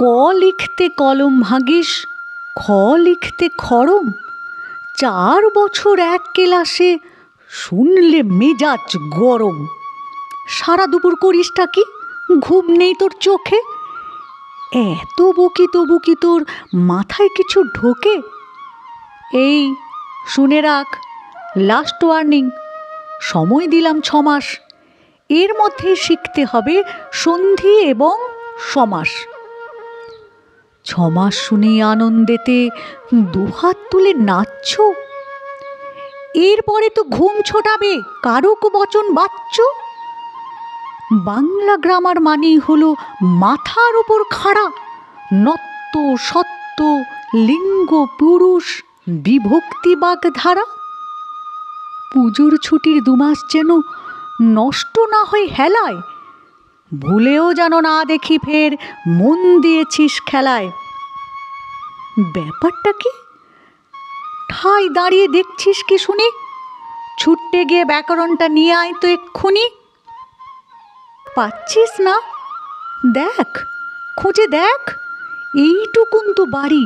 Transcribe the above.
ক লিখতে কলম ভাঙিস, খ লিখতে খড়ম, 4 বছর এক ক্লাসে, শুনলে মেজাজ গরম। সারা দুপুর করিসটা কি, ঘুম নেই তোর চোখে? এত বকি তবু কি তোর মাথায় কিছু ঢোকে? এই শুনে রাখ, লাস্ট ওয়ার্নিং, সময় দিলাম 6 মাস, এর মধ্যে শিখতে হবে সন্ধি এবং সমাস। 6 মাস শুনে আনন্দেতে দুহাত তুলে নাচছ, এরপরে তো ঘুম ছোটাবে কারক বচন বাচ্চ। বাংলা গ্রামার মানেই হলো মাথার উপর খাড়া, নত্ব সত্য লিঙ্গ পুরুষ বিভক্তি বাগধারা। পুজোর ছুটির 2 মাস যেন নষ্ট না হয় হেলায়, ভুলেও যেন না দেখি ফের মন দিয়েছিস খেলায়। ব্যাপারটা কি? ঠাই দাঁড়িয়ে দেখছিস কি শুনি? ছুটতে গিয়ে ব্যাকরণটা নিয়ে আয় তো এক্ষুনি। পাচ্ছিস না? দেখ, খুঁজে দেখ, এইটুকুন তো বাড়ি।